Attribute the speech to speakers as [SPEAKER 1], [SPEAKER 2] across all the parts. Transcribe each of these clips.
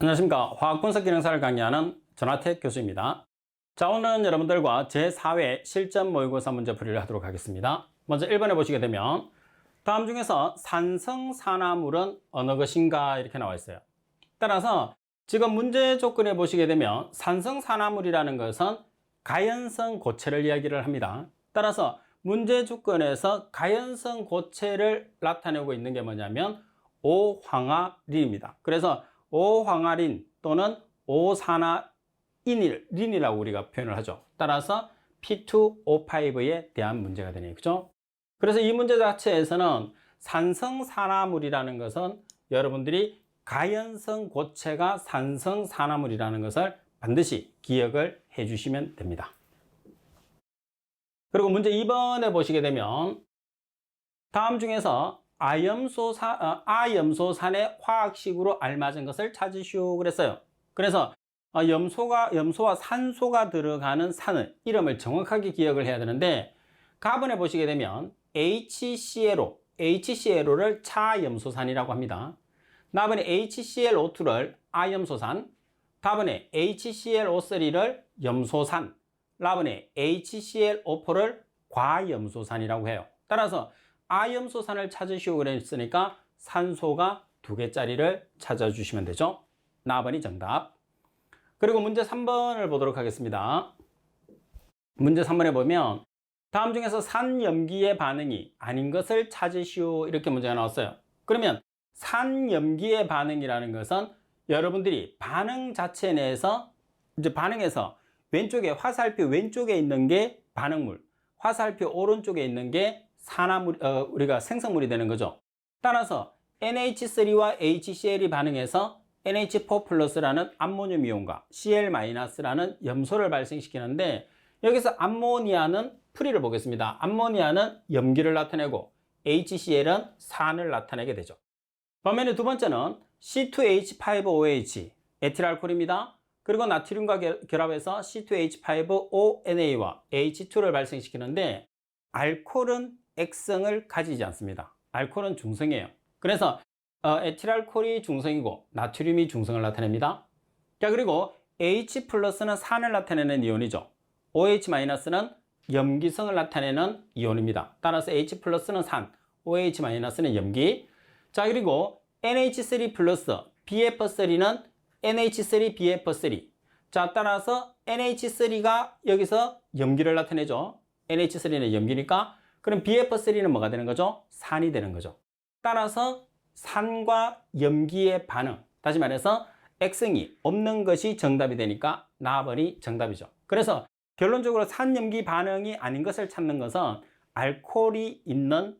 [SPEAKER 1] 안녕하십니까. 화학분석기능사를 강의하는 전하택 교수입니다. 자, 오늘은 여러분들과 제4회 실전 모의고사 문제풀이를 하도록 하겠습니다. 먼저 1번에 보시게 되면 다음 중에서 산성산화물은 어느 것인가 이렇게 나와 있어요. 따라서 지금 문제 조건에 보시게 되면 산성산화물이라는 것은 가연성 고체를 이야기를 합니다. 따라서 문제 조건에서 가연성 고체를 나타내고 있는 게 뭐냐면 오황화린입니다. 그래서 오황화린 또는 오산화린이라고 우리가 표현을 하죠. 따라서 P2O5에 대한 문제가 되네요. 그죠? 그래서 이 문제 자체에서는 산성산화물이라는 것은 여러분들이 가연성 고체가 산성산화물이라는 것을 반드시 기억을 해 주시면 됩니다. 그리고 문제 2번에 보시게 되면 다음 중에서 아염소산의 화학식으로 알맞은 것을 찾으시오 그랬어요. 그래서 염소와 산소가 들어가는 산을 이름을 정확하게 기억을 해야 되는데 가번에 보시게 되면 HClO를 차염소산이라고 합니다. 나번에 HClO2를 아염소산, 다번에 HClO3를 염소산, 라번에 HClO4를 과염소산이라고 해요. 따라서 아염소산을 찾으시오 그랬으니까 산소가 2개짜리를 찾아주시면 되죠. 나번이 정답. 그리고 문제 3번을 보도록 하겠습니다. 문제 3번에 보면 다음 중에서 산염기의 반응이 아닌 것을 찾으시오 이렇게 문제가 나왔어요. 그러면 산염기의 반응이라는 것은 여러분들이 반응 자체 내에서 이제 반응에서 왼쪽에 화살표 왼쪽에 있는 게 반응물, 화살표 오른쪽에 있는 게 산화물, 우리가 생성물이 되는 거죠. 따라서 NH3와 HCl이 반응해서 NH4 플러스라는 암모늄 이온과 Cl-라는 염소를 발생시키는데 여기서 암모니아는 풀이를 보겠습니다. 암모니아는 염기를 나타내고 HCl은 산을 나타내게 되죠. 반면에 두 번째는 C2H5OH 에틸알코올입니다. 그리고 나트륨과 결합해서 C2H5ONa와 H2를 발생시키는데 알코올은 액성을 가지지 않습니다. 알코올은 중성이에요. 그래서 에틸알코올이 중성이고 나트륨이 중성을 나타냅니다. 자, 그리고 H 플러스는 산을 나타내는 이온이죠. OH-는 염기성을 나타내는 이온입니다. 따라서 H 플러스는 산, OH-는 염기. 자, 그리고 NH3 플러스 BF3는 NH3BF3. 자, 따라서 NH3가 여기서 염기를 나타내죠. NH3는 염기니까 그럼 BF3는 뭐가 되는 거죠? 산이 되는 거죠. 따라서 산과 염기의 반응, 다시 말해서 액성이 없는 것이 정답이 되니까 나번이 정답이죠. 그래서 결론적으로 산염기 반응이 아닌 것을 찾는 것은 알코올이 있는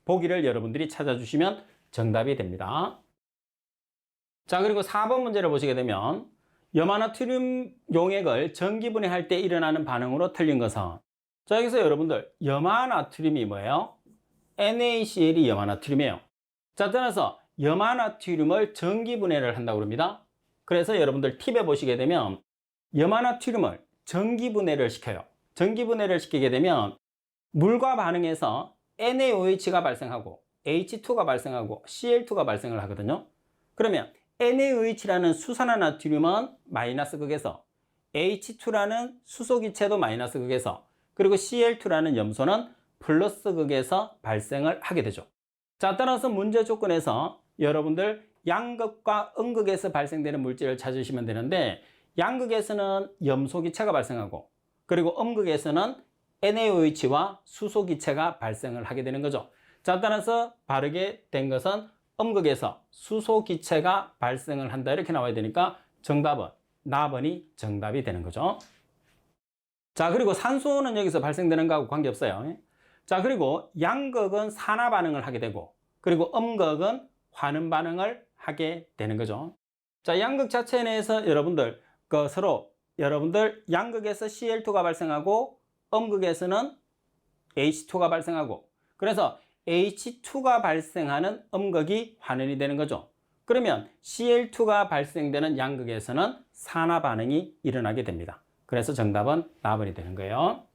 [SPEAKER 1] 보기를 여러분들이 찾아주시면 정답이 됩니다. 자, 그리고 4번 문제를 보시게 되면 염화나트륨 용액을 전기분해할 때 일어나는 반응으로 틀린 것은, 자, 여기서 여러분들 염화나트륨이 뭐예요? NaCl이 염화나트륨이에요. 자, 따라서 염화나트륨을 전기분해를 한다고 합니다. 그래서 여러분들 팁에 보시게 되면 염화나트륨을 전기분해를 시켜요. 전기분해를 시키게 되면 물과 반응해서 NaOH가 발생하고 H2가 발생하고 Cl2가 발생을 하거든요. 그러면 NaOH라는 수산화나트륨은 마이너스 극에서, H2라는 수소기체도 마이너스 극에서, 그리고 Cl2라는 염소는 플러스 극에서 발생을 하게 되죠. 자, 따라서 문제 조건에서 여러분들 양극과 음극에서 발생되는 물질을 찾으시면 되는데 양극에서는 염소기체가 발생하고 그리고 음극에서는 NaOH와 수소기체가 발생을 하게 되는 거죠. 자, 따라서 바르게 된 것은 음극에서 수소기체가 발생을 한다 이렇게 나와야 되니까 정답은 나번이 정답이 되는 거죠. 자, 그리고 산소는 여기서 발생되는 거하고 관계없어요. 자, 그리고 양극은 산화 반응을 하게 되고 그리고 음극은 환음 반응을 하게 되는 거죠. 자, 양극 자체 내에서 여러분들 서로 여러분들 양극에서 Cl2가 발생하고 음극에서는 H2가 발생하고 그래서 H2가 발생하는 음극이 환원이 되는 거죠. 그러면 Cl2가 발생되는 양극에서는 산화 반응이 일어나게 됩니다. 그래서 정답은 4번이 되는 거예요.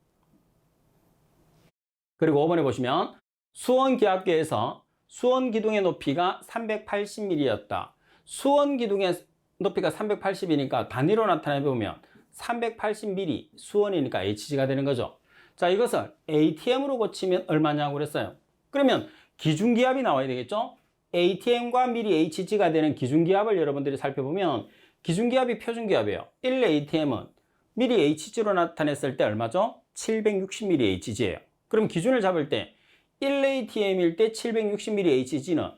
[SPEAKER 1] 그리고 5번에 보시면 수원기압계에서 수원 기둥의 높이가 380mm였다. 수원 기둥의 높이가 380이니까 단위로 나타내 보면 380mm 수원이니까 HG가 되는 거죠. 자, 이것을 ATM으로 고치면 얼마냐고 그랬어요. 그러면 기준기압이 나와야 되겠죠? ATM과 미리 HG가 되는 기준기압을 여러분들이 살펴보면 기준기압이 표준기압이에요. 1ATM은 미리 HG로 나타냈을 때 얼마죠? 760mm HG예요. 그럼 기준을 잡을 때 1ATM일 때 760mm HG는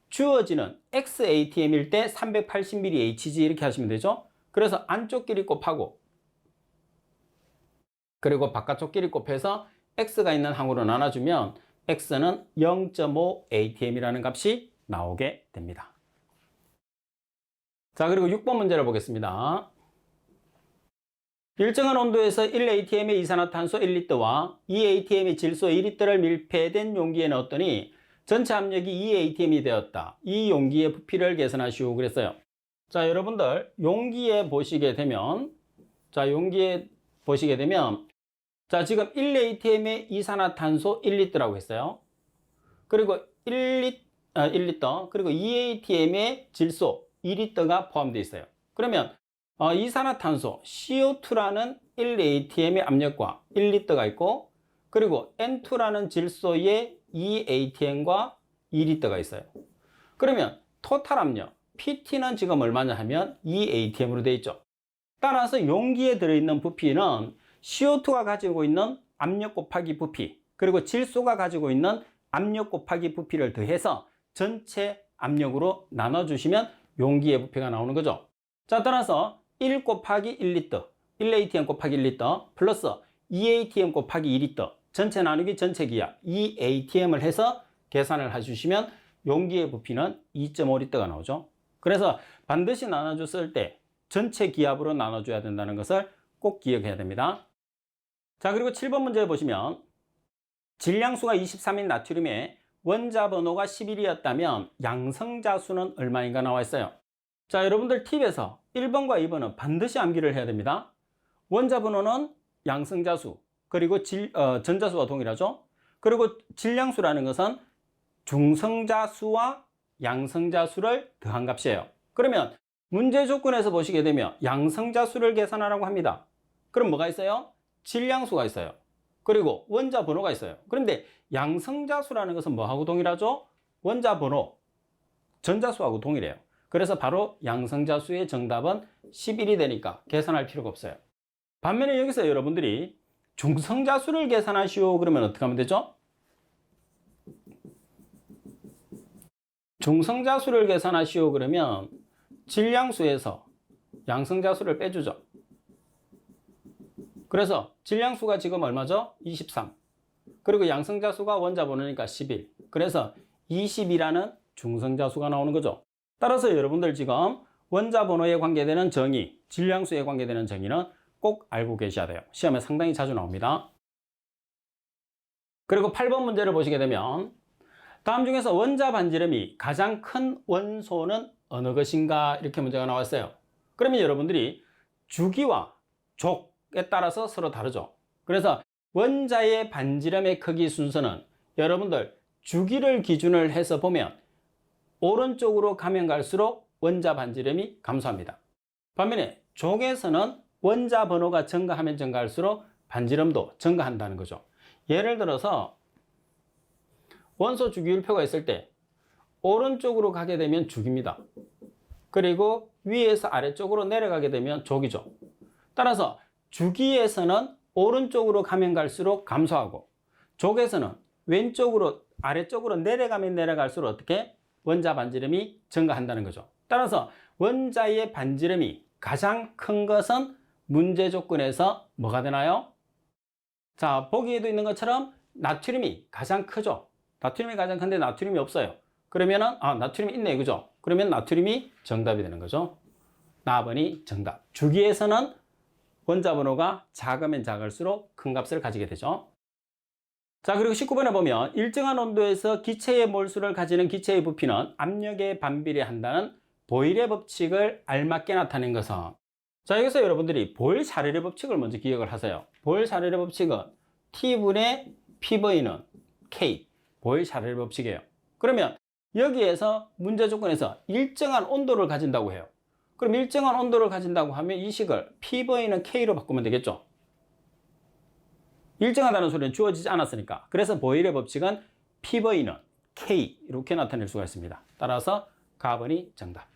[SPEAKER 1] 주어지는 XATM일 때 380mm HG 이렇게 하시면 되죠. 그래서 안쪽 길이 곱하고 그리고 바깥쪽 길이 곱해서 X가 있는 항으로 나눠주면 X는 0.5 ATM이라는 값이 나오게 됩니다. 자, 그리고 6번 문제를 보겠습니다. 일정한 온도에서 1ATM의 이산화탄소 1리터와 2ATM의 질소 2리터를 밀폐된 용기에 넣었더니 전체 압력이 2ATM이 되었다. 이 용기의 부피를 계산하시오 그랬어요. 자, 여러분들 용기에 보시게 되면 자, 지금 1ATM의 이산화탄소 1리터라고 했어요. 그리고 1리터 그리고 2ATM의 질소 2리터가 포함되어 있어요. 그러면 이산화탄소 CO2라는 1ATM의 압력과 1리터가 있고 그리고 N2라는 질소의 2ATM과 2리터가 있어요. 그러면 토탈 압력 PT는 지금 얼마냐 하면 2ATM으로 되어 있죠. 따라서 용기에 들어있는 부피는 CO2가 가지고 있는 압력 곱하기 부피 그리고 질소가 가지고 있는 압력 곱하기 부피를 더해서 전체 압력으로 나눠주시면 용기의 부피가 나오는 거죠. 자, 따라서 1 곱하기 1리터 1ATM 곱하기 1리터 플러스 2ATM 곱하기 2리터 전체 나누기 전체 기압 2ATM을 해서 계산을 해주시면 용기의 부피는 2.5리터가 나오죠. 그래서 반드시 나눠줬을 때 전체 기압으로 나눠줘야 된다는 것을 꼭 기억해야 됩니다. 자, 그리고 7번 문제 보시면 질량수가 23인 나트륨의 원자 번호가 11이었다면 양성자 수는 얼마인가 나와 있어요. 자, 여러분들 팁에서 1번과 2번은 반드시 암기를 해야 됩니다. 원자 번호는 양성자 수 그리고 전자수와 동일하죠. 그리고 질량수라는 것은 중성자 수와 양성자 수를 더한 값이에요. 그러면 문제 조건에서 보시게 되면 양성자 수를 계산하라고 합니다. 그럼 뭐가 있어요? 질량수가 있어요. 그리고 원자 번호가 있어요. 그런데 양성자 수라는 것은 뭐하고 동일하죠? 원자 번호, 전자수하고 동일해요. 그래서 바로 양성자 수의 정답은 11이 되니까 계산할 필요가 없어요. 반면에 여기서 여러분들이 중성자 수를 계산하시오 그러면 어떻게 하면 되죠? 중성자 수를 계산하시오 그러면 질량수에서 양성자 수를 빼주죠. 그래서 질량수가 지금 얼마죠? 23. 그리고 양성자 수가 원자 번호니까 11. 그래서 20이라는 중성자 수가 나오는 거죠. 따라서 여러분들 지금 원자 번호에 관계되는 정의, 질량수에 관계되는 정의는 꼭 알고 계셔야 돼요. 시험에 상당히 자주 나옵니다. 그리고 8번 문제를 보시게 되면 다음 중에서 원자 반지름이 가장 큰 원소는 어느 것인가 이렇게 문제가 나왔어요. 그러면 여러분들이 주기와 족에 따라서 서로 다르죠. 그래서 원자의 반지름의 크기 순서는 여러분들 주기를 기준을 해서 보면 오른쪽으로 가면 갈수록 원자 반지름이 감소합니다. 반면에 족에서는 원자 번호가 증가하면 증가할수록 반지름도 증가한다는 거죠. 예를 들어서 원소 주기율표가 있을 때 오른쪽으로 가게 되면 주기입니다. 그리고 위에서 아래쪽으로 내려가게 되면 족이죠. 따라서 주기에서는 오른쪽으로 가면 갈수록 감소하고 족에서는 왼쪽으로 아래쪽으로 내려가면 내려갈수록 어떻게? 원자 반지름이 증가한다는 거죠. 따라서 원자의 반지름이 가장 큰 것은 문제 조건에서 뭐가 되나요? 자, 보기에도 있는 것처럼 나트륨이 가장 크죠. 나트륨이 가장 큰데 나트륨이 없어요. 그러면은 나트륨이 있네 그죠? 그러면 나트륨이 정답이 되는 거죠. 나번이 정답. 주기에서는 원자 번호가 작으면 작을수록 큰 값을 가지게 되죠. 자, 그리고 19번에 보면 일정한 온도에서 기체의 몰수를 가지는 기체의 부피는 압력에 반비례한다는 보일의 법칙을 알맞게 나타낸 것은, 자, 여기서 여러분들이 보일-샤를의 법칙을 먼저 기억을 하세요. 보일-샤를의 법칙은 T분의 PV는 K, 보일-샤를의 법칙이에요. 그러면 여기에서 문제 조건에서 일정한 온도를 가진다고 해요. 그럼 일정한 온도를 가진다고 하면 이 식을 PV는 K로 바꾸면 되겠죠. 일정하다는 소리는 주어지지 않았으니까. 그래서 보일의 법칙은 PV는 K 이렇게 나타낼 수가 있습니다. 따라서 가번이 정답.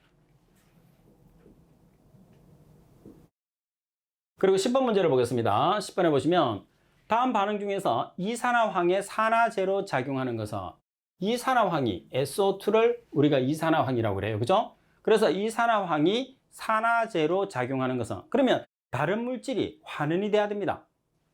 [SPEAKER 1] 그리고 10번 문제를 보겠습니다. 10번에 보시면 다음 반응 중에서 이산화황에 산화제로 작용하는 것은, 이산화황이 SO2를 우리가 이산화황이라고 그래요. 그죠? 그래서 이산화황이 산화제로 작용하는 것은, 그러면 다른 물질이 환원이 돼야 됩니다.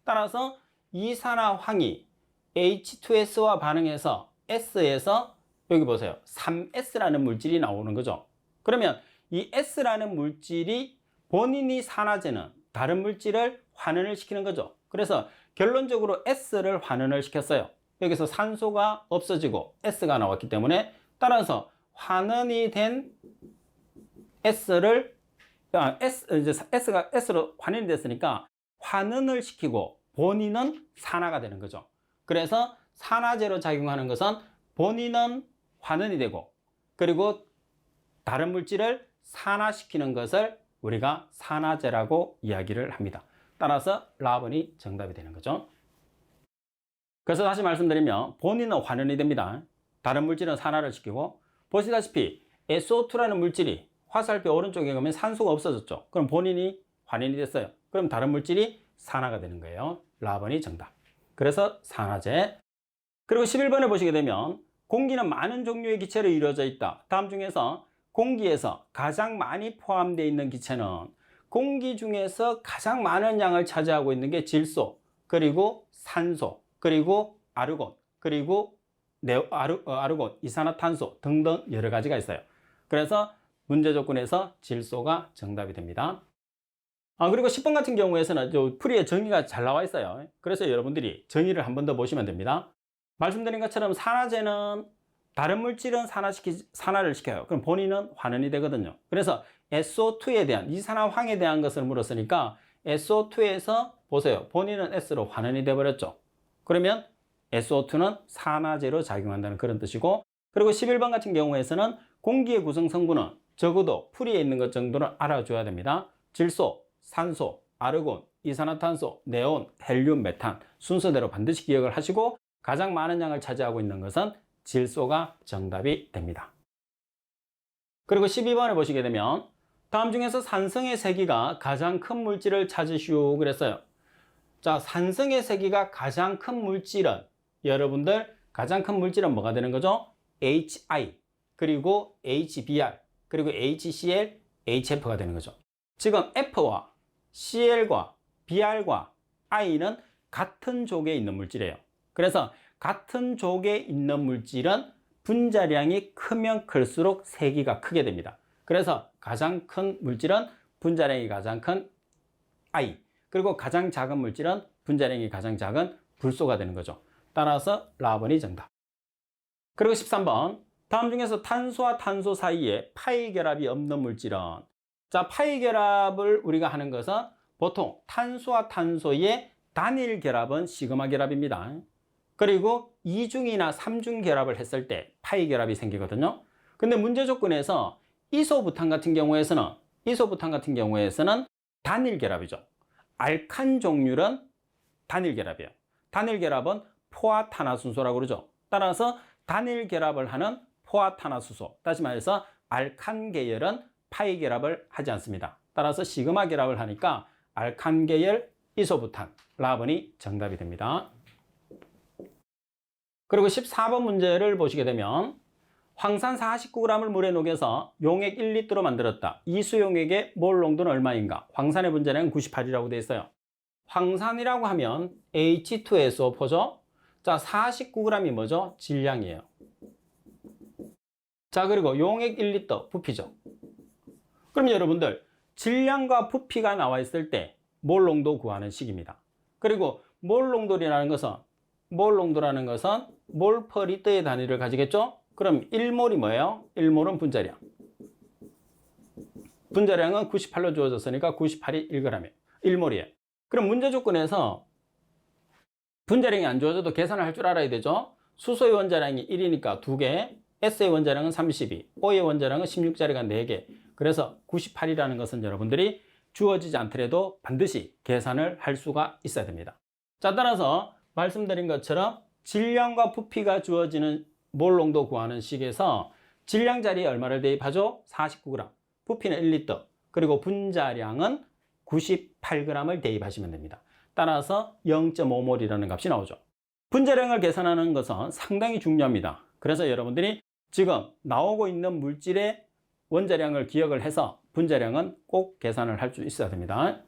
[SPEAKER 1] 따라서 이산화황이 H2S와 반응해서 S에서 여기 보세요. 3S라는 물질이 나오는 거죠. 그러면 이 S라는 물질이 본인이 산화제는 다른 물질을 환원을 시키는 거죠. 그래서 결론적으로 S를 환원을 시켰어요. 여기서 산소가 없어지고 S가 나왔기 때문에, 따라서 환원이 된 S를 S가 S로 환원이 됐으니까 환원을 시키고 본인은 산화가 되는 거죠. 그래서 산화제로 작용하는 것은 본인은 환원이 되고, 그리고 다른 물질을 산화시키는 것을 우리가 산화제라고 이야기를 합니다. 따라서 라번이 정답이 되는 거죠. 그래서 다시 말씀드리면 본인은 환원이 됩니다. 다른 물질은 산화를 시키고, 보시다시피 SO2라는 물질이 화살표 오른쪽에 가면 산소가 없어졌죠. 그럼 본인이 환원이 됐어요. 그럼 다른 물질이 산화가 되는 거예요. 라번이 정답. 그래서 산화제. 그리고 11번에 보시게 되면 공기는 많은 종류의 기체로 이루어져 있다. 다음 중에서 공기에서 가장 많이 포함되어 있는 기체는, 공기 중에서 가장 많은 양을 차지하고 있는 게 질소, 그리고 산소, 그리고 아르곤, 그리고 아르곤, 이산화탄소 등등 여러 가지가 있어요. 그래서 문제 조건에서 질소가 정답이 됩니다. 그리고 10번 같은 경우에서는 풀이의 정의가 잘 나와 있어요. 그래서 여러분들이 정의를 한 번 더 보시면 됩니다. 말씀드린 것처럼 산화제는 다른 물질은 산화를 시켜요. 그럼 본인은 환원이 되거든요. 그래서 SO2에 대한, 이산화황에 대한 것을 물었으니까 SO2에서 보세요. 본인은 S로 환원이 되어버렸죠. 그러면 SO2는 산화제로 작용한다는 그런 뜻이고, 그리고 11번 같은 경우에서는 공기의 구성 성분은 적어도 풀이에 있는 것 정도는 알아줘야 됩니다. 질소, 산소, 아르곤, 이산화탄소, 네온, 헬륨, 메탄 순서대로 반드시 기억을 하시고, 가장 많은 양을 차지하고 있는 것은 질소가 정답이 됩니다. 그리고 12번에 보시게 되면 다음 중에서 산성의 세기가 가장 큰 물질을 찾으시오 그랬어요. 자, 산성의 세기가 가장 큰 물질은, 여러분들 가장 큰 물질은 뭐가 되는 거죠? HI, 그리고 HBr, 그리고 HCl, HF가 되는 거죠. 지금 F와 CL과 Br과 I는 같은 족에 있는 물질이에요. 그래서 같은 족에 있는 물질은 분자량이 크면 클수록 세기가 크게 됩니다. 그래서 가장 큰 물질은 분자량이 가장 큰 I, 그리고 가장 작은 물질은 분자량이 가장 작은 불소가 되는 거죠. 따라서 라번이 정답. 그리고 13번, 다음 중에서 탄소와 탄소 사이에 파이 결합이 없는 물질은, 자, 파이 결합을 우리가 하는 것은 보통 탄소와 탄소의 단일 결합은 시그마 결합입니다. 그리고 2중이나 3중 결합을 했을 때 파이 결합이 생기거든요. 근데 문제 조건에서 이소부탄 같은 경우에서는 단일 결합이죠. 알칸 종류는 단일 결합이에요. 단일 결합은 포화탄화순소라고 그러죠. 따라서 단일 결합을 하는 포화탄화수소, 다시 말해서 알칸 계열은 파이 결합을 하지 않습니다. 따라서 시그마 결합을 하니까 알칸 계열 이소부탄, 라번이 정답이 됩니다. 그리고 14번 문제를 보시게 되면 황산 49g을 물에 녹여서 용액 1리터로 만들었다. 이 수용액의 몰 농도는 얼마인가? 황산의 분자량은 98이라고 되어 있어요. 황산이라고 하면 H2SO4죠. 자, 49g이 뭐죠? 질량이에요. 자, 그리고 용액 1리터 부피죠. 그럼 여러분들 질량과 부피가 나와 있을 때 몰 농도 구하는 식입니다. 그리고 몰 농도라는 것은 몰 퍼 리터의 단위를 가지겠죠? 그럼 1몰이 뭐예요? 1몰은 분자량. 분자량은 98로 주어졌으니까 98이 1g이에요. 1몰이에요. 그럼 문제 조건에서 분자량이 안 주어져도 계산을 할 줄 알아야 되죠? 수소의 원자량이 1이니까 2개, S의 원자량은 32, O의 원자량은 16자리가 4개. 그래서 98이라는 것은 여러분들이 주어지지 않더라도 반드시 계산을 할 수가 있어야 됩니다. 자, 따라서 말씀드린 것처럼 질량과 부피가 주어지는 몰 농도 구하는 식에서 질량 자리에 얼마를 대입하죠? 49g, 부피는 1리터, 그리고 분자량은 98g을 대입하시면 됩니다. 따라서 0.5몰이라는 값이 나오죠. 분자량을 계산하는 것은 상당히 중요합니다. 그래서 여러분들이 지금 나오고 있는 물질의 원자량을 기억을 해서 분자량은 꼭 계산을 할 수 있어야 됩니다.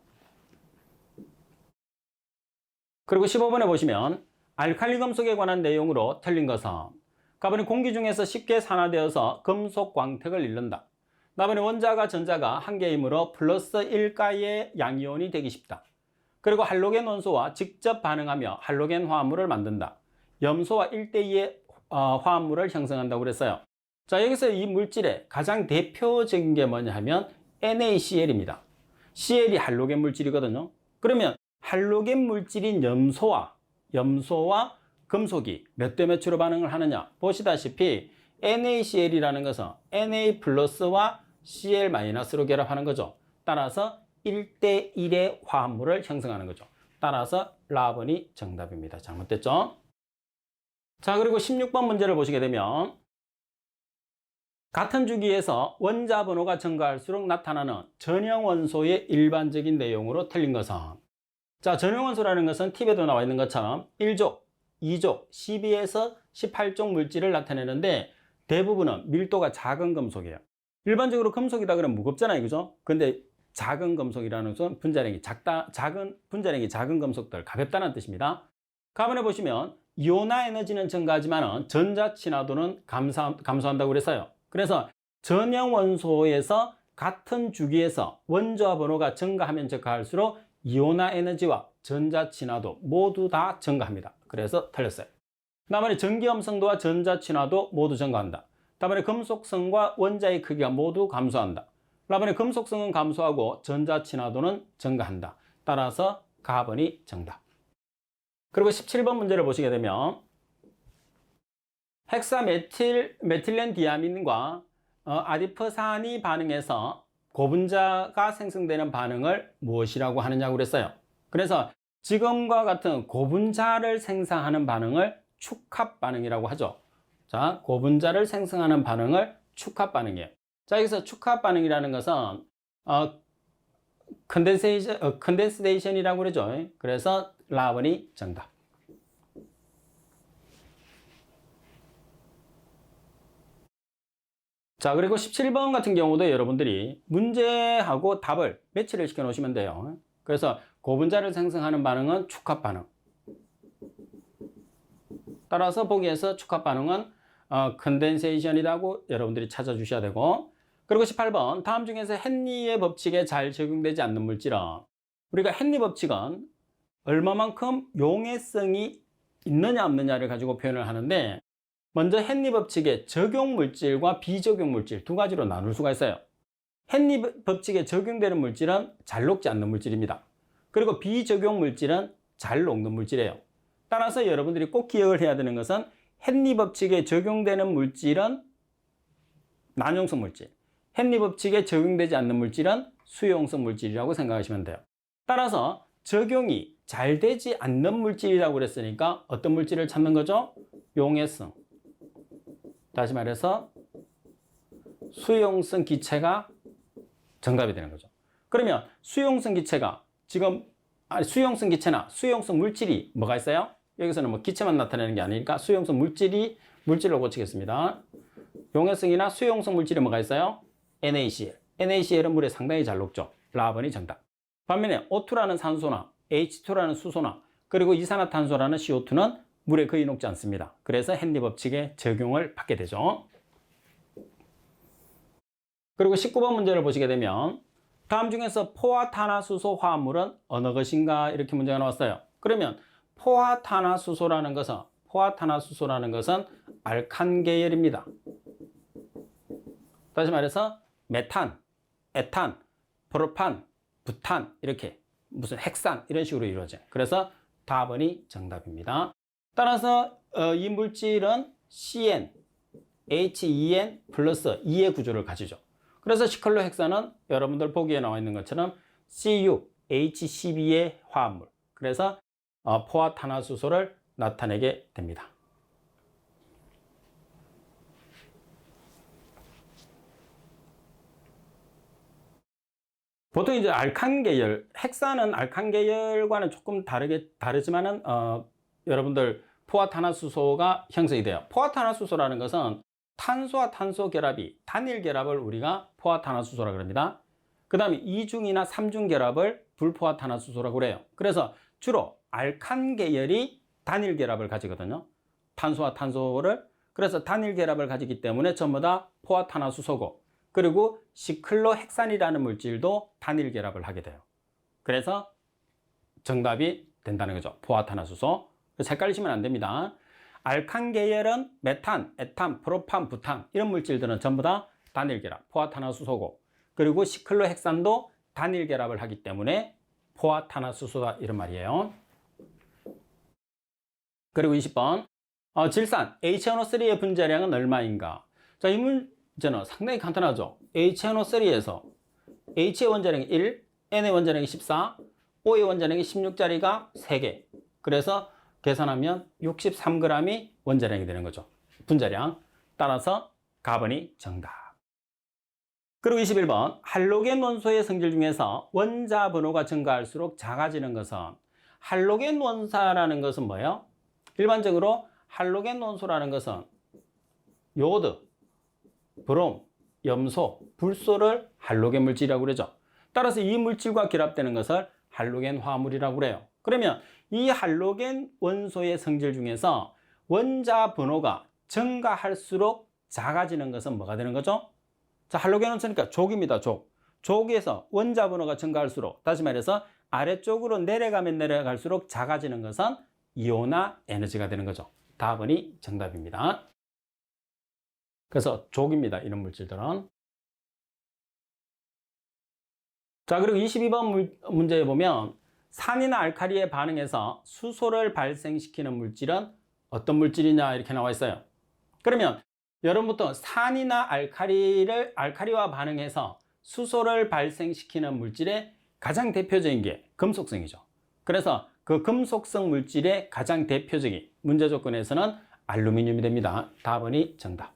[SPEAKER 1] 그리고 15번에 보시면 알칼리 금속에 관한 내용으로 틀린 것은 가번이 공기 중에서 쉽게 산화되어서 금속 광택을 잃는다. 나번이 원자가 전자가 한 개이므로 플러스 1가의 양이온이 되기 쉽다. 그리고 할로겐 원소와 직접 반응하며 할로겐 화합물을 만든다. 염소와 1대2의 화합물을 형성한다고 그랬어요. 자, 여기서 이 물질의 가장 대표적인 게 뭐냐 하면 NaCl입니다. Cl이 할로겐 물질이거든요. 그러면 할로겐 물질인 염소와 금속이 몇 대 몇으로 반응을 하느냐? 보시다시피 NaCl이라는 것은 Na 플러스와 Cl 마이너스로 결합하는 거죠. 따라서 1대1의 화합물을 형성하는 거죠. 따라서 라번이 정답입니다. 잘못됐죠? 자, 그리고 16번 문제를 보시게 되면 같은 주기에서 원자 번호가 증가할수록 나타나는 전형원소의 일반적인 내용으로 틀린 것은 자, 전형원소라는 것은 팁에도 나와 있는 것처럼 1족, 2족, 12에서 18족 물질을 나타내는데 대부분은 밀도가 작은 금속이에요. 일반적으로 금속이다 그러면 무겁잖아요. 그죠? 근데 작은 금속이라는 것은 분자량이 작은 금속들, 가볍다는 뜻입니다. 가번에 보시면 이온화 에너지는 증가하지만 전자 친화도는 감소한다고 그랬어요. 그래서 전형 원소에서 같은 주기에서 원자 번호가 증가하면 증가할수록 이온화 에너지와 전자 친화도 모두 다 증가합니다. 그래서 틀렸어요. 다음에 전기염성도와 전자 친화도 모두 증가한다. 다음에 금속성과 원자의 크기가 모두 감소한다. 다음에 금속성은 감소하고 전자 친화도는 증가한다. 따라서 가번이 정답. 그리고 17번 문제를 보시게 되면 헥사메틸렌 디아민과 아디퍼산이 반응해서 고분자가 생성되는 반응을 무엇이라고 하느냐고 그랬어요. 그래서 지금과 같은 고분자를 생성하는 반응을 축합 반응이라고 하죠. 자, 고분자를 생성하는 반응을 축합 반응이에요. 자, 여기서 축합 반응이라는 것은 컨덴세이션이라고 그러죠. 그래서 라번이 정답. 자, 그리고 17번 같은 경우도 여러분들이 문제하고 답을 매치를 시켜 놓으시면 돼요. 그래서 고분자를 생성하는 반응은 축합 반응. 따라서 보기에서 축합 반응은 컨덴세이션이라고 여러분들이 찾아주셔야 되고, 그리고 18번 다음 중에서 헨리의 법칙에 잘 적용되지 않는 물질은 우리가 헨리 법칙은 얼마만큼 용해성이 있느냐 없느냐를 가지고 표현을 하는데 먼저 헨리 법칙의 적용 물질과 비적용 물질 두 가지로 나눌 수가 있어요. 헨리 법칙에 적용되는 물질은 잘 녹지 않는 물질입니다. 그리고 비적용 물질은 잘 녹는 물질이에요. 따라서 여러분들이 꼭 기억을 해야 되는 것은 헨리 법칙에 적용되는 물질은 난용성 물질, 헨리 법칙에 적용되지 않는 물질은 수용성 물질이라고 생각하시면 돼요. 따라서 적용이 잘 되지 않는 물질이라고 그랬으니까 어떤 물질을 찾는 거죠? 용해성. 다시 말해서 수용성 기체가 정답이 되는 거죠. 그러면 수용성 기체가 지금 수용성 기체나 수용성 물질이 뭐가 있어요? 여기서는 뭐 기체만 나타내는 게 아니니까 수용성 물질로 고치겠습니다. 용해성이나 수용성 물질이 뭐가 있어요? NaCl. NaCl은 물에 상당히 잘 녹죠. 라번이 정답. 반면에 O2라는 산소나 H2라는 수소나 그리고 이산화탄소라는 CO2는 물에 거의 녹지 않습니다. 그래서 헨리 법칙의 적용을 받게 되죠. 그리고 19번 문제를 보시게 되면 다음 중에서 포화탄화수소 화합물은 어느 것인가 이렇게 문제가 나왔어요. 그러면 포화탄화수소라는 것은 알칸 계열입니다. 다시 말해서 메탄, 에탄, 프로판, 부탄 이렇게 무슨 핵산 이런 식으로 이루어져요. 그래서 답번이 정답입니다. 따라서 이 물질은 CN, HEN 플러스 2의 구조를 가지죠. 그래서 시클로헥산은 여러분들 보기에 나와 있는 것처럼 CuH12의 화합물. 그래서 포화탄화수소를 나타내게 됩니다. 보통 이제 알칸 계열, 헥산은 알칸 계열과는 조금 다르지만은 여러분들 포화탄화수소가 형성이 돼요. 포화탄화수소라는 것은 탄소와 탄소 결합이 단일 결합을 우리가 포화탄화수소라고 합니다. 그 다음에 이중이나 삼중 결합을 불포화탄화수소라고 그래요. 그래서 주로 알칸 계열이 단일 결합을 가지거든요. 탄소와 탄소를. 그래서 단일 결합을 가지기 때문에 전부 다 포화탄화수소고, 그리고 시클로헥산이라는 물질도 단일 결합을 하게 돼요. 그래서 정답이 된다는 거죠. 포화탄화수소. 헷갈리시면 안 됩니다. 알칸 계열은 메탄, 에탄, 프로판, 부탄 이런 물질들은 전부 다 단일 결합, 포화탄화수소고, 그리고 시클로헥산도 단일 결합을 하기 때문에 포화탄화수소다 이런 말이에요. 그리고 20번 질산 HNO3의 분자량은 얼마인가? 자, 이 문제는 상당히 간단하죠. HNO3에서 H의 원자량이 1, N의 원자량이 14, O의 원자량이 16짜리가 3개. 그래서 계산하면 63g이 원자량이 되는 거죠. 분자량. 따라서 가번이 정답. 그리고 21번 할로겐 원소의 성질 중에서 원자 번호가 증가할수록 작아지는 것은, 할로겐 원사라는 것은 뭐예요? 일반적으로 할로겐 원소라는 것은 요오드, 브롬, 염소, 불소를 할로겐 물질이라고 그러죠. 따라서 이 물질과 결합되는 것을 할로겐 화합물이라고 그래요. 그러면 이 할로겐 원소의 성질 중에서 원자 번호가 증가할수록 작아지는 것은 뭐가 되는 거죠? 자, 할로겐 원소니까 족입니다. 족에서 원자 번호가 증가할수록, 다시 말해서 아래쪽으로 내려가면 내려갈수록 작아지는 것은 이온화 에너지가 되는 거죠. 답은이 정답입니다. 그래서 족입니다. 이런 물질들은. 자, 그리고 22번 문제에 보면 산이나 알칼리에 반응해서 수소를 발생시키는 물질은 어떤 물질이냐 이렇게 나와 있어요. 그러면 여러분부터 산이나 알칼리와 반응해서 수소를 발생시키는 물질의 가장 대표적인 게 금속성이죠. 그래서 그 금속성 물질의 가장 대표적인 문제 조건에서는 알루미늄이 됩니다. 답은이 정답.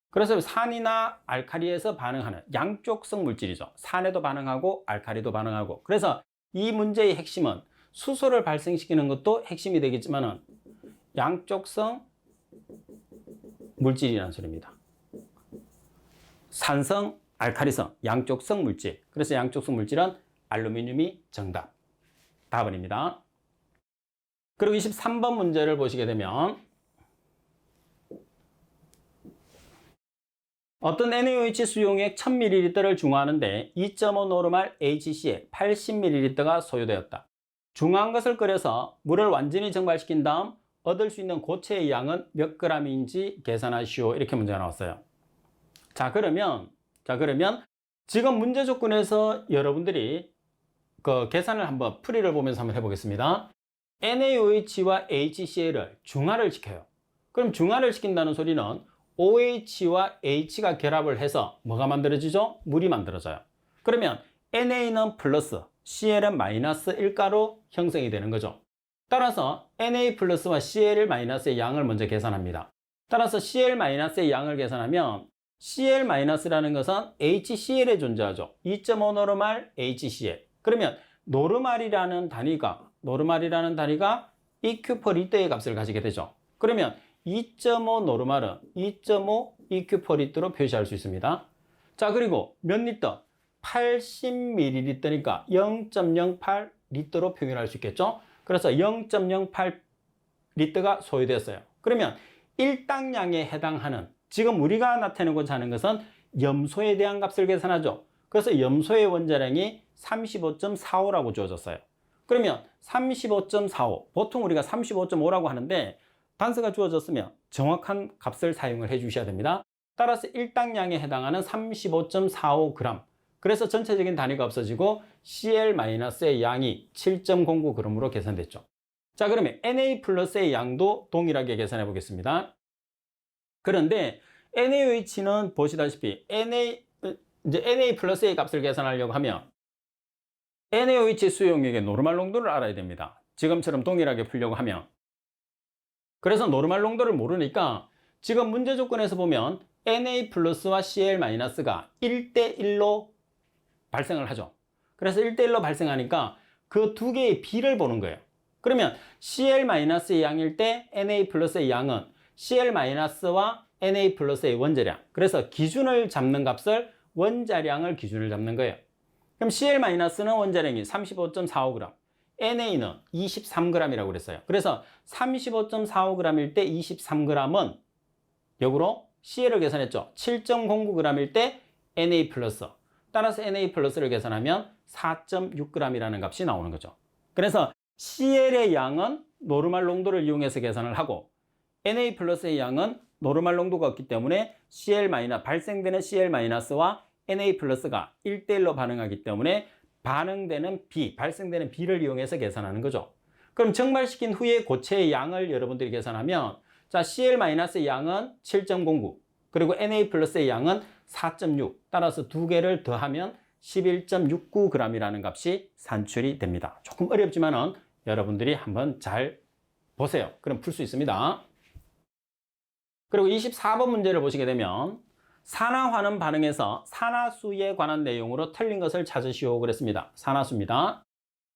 [SPEAKER 1] 그래서 산이나 알칼리에서 반응하는 양쪽성 물질이죠. 산에도 반응하고 알칼리도 반응하고. 그래서 이 문제의 핵심은 수소를 발생시키는 것도 핵심이 되겠지만 양쪽성 물질이라는 소리입니다. 산성, 알칼리성, 양쪽성 물질. 그래서 양쪽성 물질은 알루미늄이 정답. 답은입니다. 그리고 23번 문제를 보시게 되면 어떤 NaOH 수용액 1000ml를 중화하는데 2.5 노르말 HCl 80ml가 소요되었다. 중화한 것을 끓여서 물을 완전히 증발시킨 다음 얻을 수 있는 고체의 양은 몇 g인지 계산하시오. 이렇게 문제가 나왔어요. 자, 그러면 지금 문제 조건에서 여러분들이 그 계산을 한번 풀이를 보면서 한번 해보겠습니다. NaOH와 HCl을 중화를 시켜요. 그럼 중화를 시킨다는 소리는 OH와 H가 결합을 해서 뭐가 만들어지죠? 물이 만들어져요. 그러면 Na는 플러스, Cl은 마이너스 1가로 형성이 되는 거죠. 따라서 Na 플러스와 Cl 마이너스의 양을 먼저 계산합니다. 따라서 Cl 마이너스의 양을 계산하면 Cl 마이너스라는 것은 HCl에 존재하죠. 2.5 노르말 HCl. 그러면 노르말이라는 단위가 EQ per 리터의 값을 가지게 되죠. 그러면 2.5 노르말은 2.5 EQ per 리터로 표시할 수 있습니다. 자, 그리고 몇 리터? 80ml니까 0.08 리터로 표현할 수 있겠죠. 그래서 0.08 리터가 소요됐어요. 그러면 일당량에 해당하는, 지금 우리가 나타내고자 하는 것은 염소에 대한 값을 계산하죠. 그래서 염소의 원자량이 35.45라고 주어졌어요. 그러면 35.45, 보통 우리가 35.5라고 하는데 단서가 주어졌으면 정확한 값을 사용을 해 주셔야 됩니다. 따라서 일당량에 해당하는 35.45g. 그래서 전체적인 단위가 없어지고 Cl-의 양이 7.09g으로 계산됐죠. 자, 그러면 Na 플러스의 양도 동일하게 계산해 보겠습니다. 그런데 NaOH는 보시다시피 이제 Na 플러스 A 값을 계산하려고 하면 NaOH 수용액의 노르말 농도를 알아야 됩니다. 지금처럼 동일하게 풀려고 하면. 그래서 노르말 농도를 모르니까 지금 문제 조건에서 보면 Na 플러스와 Cl 마이너스가 1대1로 발생을 하죠. 그래서 1대1로 발생하니까 그 두 개의 비를 보는 거예요. 그러면 Cl 마이너스의 양일 때 Na 플러스의 양은 Cl 마이너스와 Na 플러스의 원자량. 그래서 기준을 잡는 값을 원자량을 기준을 잡는 거예요. 그럼 Cl 마이너스는 원자량이 35.45g, Na는 23g이라고 그랬어요. 그래서 35.45g일 때 23g은 역으로 Cl을 계산했죠. 7.09g일 때 Na 플러스. 따라서 Na 플러스를 계산하면 4.6g이라는 값이 나오는 거죠. 그래서 Cl의 양은 노르말 농도를 이용해서 계산을 하고 Na 플러스의 양은 노르말 농도가 없기 때문에 발생되는 Cl-와 Na 플러스가 1대1로 반응하기 때문에 발생되는 B를 이용해서 계산하는 거죠. 그럼 증발시킨 후에 고체의 양을 여러분들이 계산하면 자, Cl-의 양은 7.09 그리고 Na 플러스의 양은 4.6 따라서 두 개를 더하면 11.69g이라는 값이 산출이 됩니다. 조금 어렵지만은 여러분들이 한번 잘 보세요. 그럼 풀 수 있습니다. 그리고 24번 문제를 보시게 되면 산화환원 반응에서 산화수에 관한 내용으로 틀린 것을 찾으시오 그랬습니다. 산화수입니다.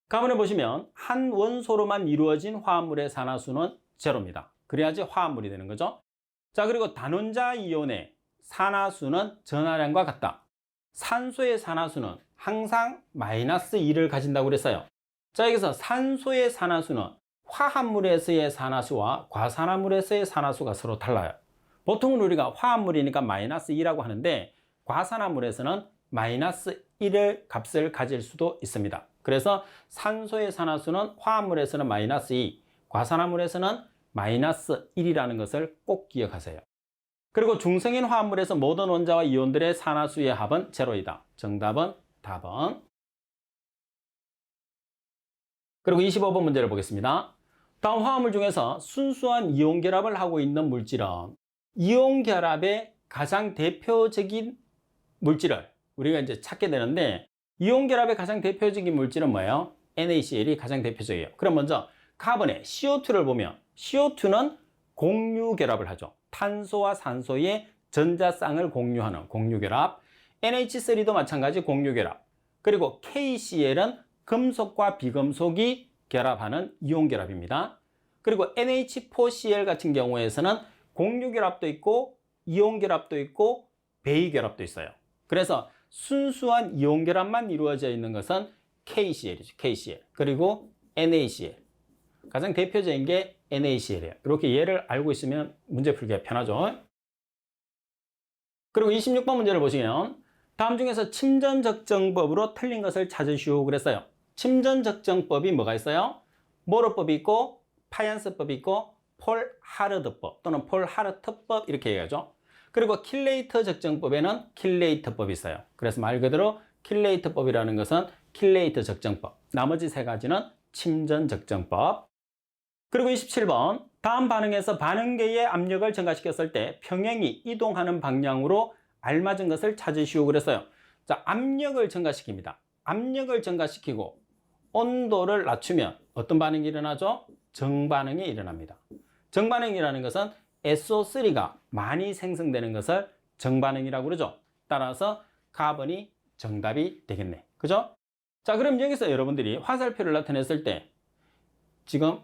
[SPEAKER 1] 가문을 보시면 한 원소로만 이루어진 화합물의 산화수는 제로입니다. 그래야지 화합물이 되는 거죠. 자, 그리고 단원자 이온의 산화수는 전하량과 같다. 산소의 산화수는 항상 마이너스 2를 가진다고 그랬어요. 자, 여기서 산소의 산화수는 화합물에서의 산화수와 과산화물에서의 산화수가 서로 달라요. 보통은 우리가 화합물이니까 마이너스 2라고 하는데 과산화물에서는 마이너스 1의 값을 가질 수도 있습니다. 그래서 산소의 산화수는 화합물에서는 마이너스 2, 과산화물에서는 마이너스 1이라는 것을 꼭 기억하세요. 그리고 중성인 화합물에서 모든 원자와 이온들의 산화수의 합은 제로이다. 정답은 답은. 그리고 25번 문제를 보겠습니다. 다음 화합물 중에서 순수한 이온 결합을 하고 있는 물질은 이온 결합의 가장 대표적인 물질을 우리가 이제 찾게 되는데 이온 결합의 가장 대표적인 물질은 뭐예요? NaCl이 가장 대표적이에요. 그럼 먼저 카본의 CO2를 보면 CO2는 공유 결합을 하죠. 탄소와 산소의 전자쌍을 공유하는 공유 결합. NH3도 마찬가지 공유 결합. 그리고 KCl은 금속과 비금속이 결합하는 이온 결합입니다. 그리고 NH4Cl 같은 경우에서는 공유 결합도 있고 이온 결합도 있고 배이 결합도 있어요. 그래서 순수한 이온 결합만 이루어져 있는 것은 KCl이죠. KCl. 그리고 NaCl. 가장 대표적인 게 NaCl이에요. 이렇게 얘를 알고 있으면 문제 풀기가 편하죠. 그리고 26번 문제를 보시면 다음 중에서 침전적정법으로 틀린 것을 찾으시오 그랬어요. 침전적정법이 뭐가 있어요? 모로법이 있고 파얀스법이 있고 폴하르드법 또는 폴하르트법 이렇게 얘기하죠. 그리고 킬레이터 적정법에는 킬레이터법이 있어요. 그래서 말 그대로 킬레이터법이라는 것은 킬레이터 적정법. 나머지 세 가지는 침전 적정법. 그리고 27번 다음 반응에서 반응계의 압력을 증가시켰을 때 평형이 이동하는 방향으로 알맞은 것을 찾으시오 그랬어요. 자, 압력을 증가시킵니다. 압력을 증가시키고 온도를 낮추면 어떤 반응이 일어나죠? 정반응이 일어납니다. 정반응이라는 것은 SO3가 많이 생성되는 것을 정반응이라고 그러죠. 따라서 카본이 정답이 되겠네. 그죠? 자, 그럼 여기서 여러분들이 화살표를 나타냈을 때 지금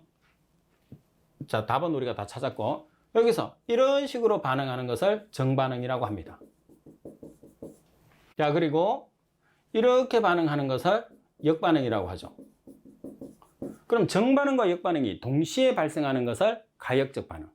[SPEAKER 1] 자, 답은 우리가 다 찾았고 여기서 이런 식으로 반응하는 것을 정반응이라고 합니다. 자, 그리고 이렇게 반응하는 것을 역반응이라고 하죠. 그럼 정반응과 역반응이 동시에 발생하는 것을 가역적 반응.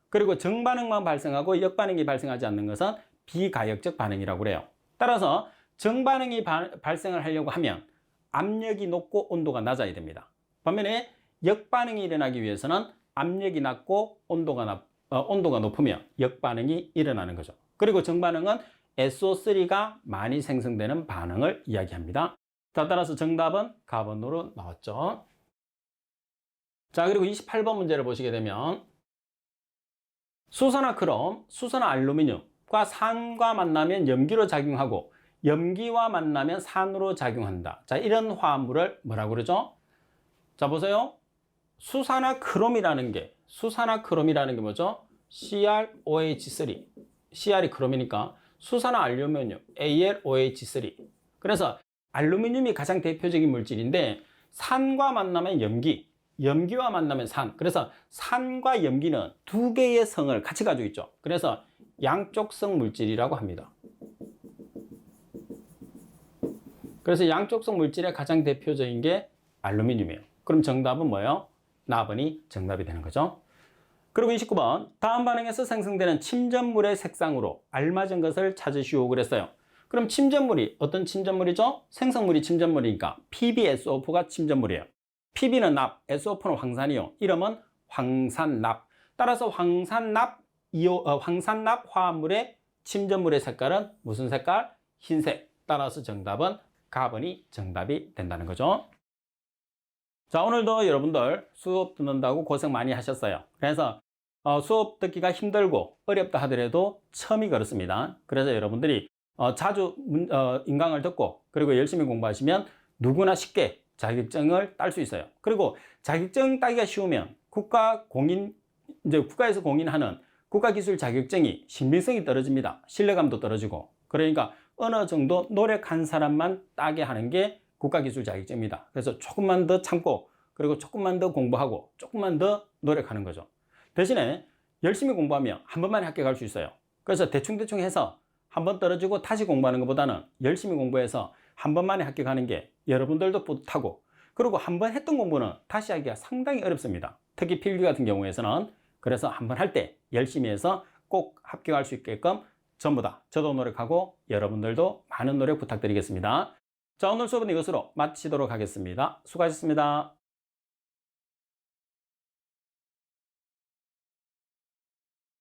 [SPEAKER 1] 그리고 정반응만 발생하고 역반응이 발생하지 않는 것은 비가역적 반응이라고 그래요. 따라서 정반응이 발생을 하려고 하면 압력이 높고 온도가 낮아야 됩니다. 반면에 역반응이 일어나기 위해서는 압력이 낮고 온도가 높으면 역반응이 일어나는 거죠. 그리고 정반응은 SO3가 많이 생성되는 반응을 이야기합니다. 자, 따라서 정답은 가번으로 나왔죠. 자, 그리고 28번 문제를 보시게 되면 수소나 크롬, 수소나 알루미늄, 납과 산과 만나면 염기로 작용하고 염기와 만나면 산으로 작용한다. 자, 이런 화합물을 뭐라고 그러죠? 자, 보세요. 수산화크롬이라는 게 뭐죠? CrOH3. CR이 크롬이니까 수산화 알루미늄 AlOH3. 그래서 알루미늄이 가장 대표적인 물질인데 산과 만나면 염기, 염기와 만나면 산. 그래서 산과 염기는 두 개의 성을 같이 가지고 있죠. 그래서 양쪽성 물질이라고 합니다. 그래서 양쪽성 물질의 가장 대표적인 게 알루미늄이에요. 그럼 정답은 뭐예요? 나번이 정답이 되는 거죠. 그리고 29번, 다음 반응에서 생성되는 침전물의 색상으로 알맞은 것을 찾으시오 그랬어요. 그럼 침전물이 어떤 침전물이죠? 생성물이 침전물이니까 PbSO4가 침전물이에요. Pb는 납, SO4는 황산이요. 이름은 황산납. 따라서 황산납 화합물의 침전물의 색깔은 무슨 색깔? 흰색. 따라서 정답은 가번이 정답이 된다는 거죠. 자, 오늘도 여러분들 수업 듣는다고 고생 많이 하셨어요. 그래서 수업 듣기가 힘들고 어렵다 하더라도 처음이 그렇습니다. 그래서 여러분들이 자주 인강을 듣고 그리고 열심히 공부하시면 누구나 쉽게 자격증을 딸 수 있어요. 그리고 자격증 따기가 쉬우면 국가에서 공인하는 국가기술 자격증이 신빙성이 떨어집니다. 신뢰감도 떨어지고. 그러니까 어느 정도 노력한 사람만 따게 하는 게 국가기술 자격증입니다. 그래서 조금만 더 참고 그리고 조금만 더 공부하고 조금만 더 노력하는 거죠. 대신에 열심히 공부하면 한 번만에 합격할 수 있어요. 그래서 대충대충 해서 한 번 떨어지고 다시 공부하는 것보다는 열심히 공부해서 한 번만에 합격하는 게 여러분들도 뿌듯하고 그리고 한 번 했던 공부는 다시 하기가 상당히 어렵습니다. 특히 필기 같은 경우에서는. 그래서 한 번 할 때 열심히 해서 꼭 합격할 수 있게끔 전부 다 저도 노력하고 여러분들도 많은 노력 부탁드리겠습니다. 자, 오늘 수업은 이것으로 마치도록 하겠습니다. 수고하셨습니다.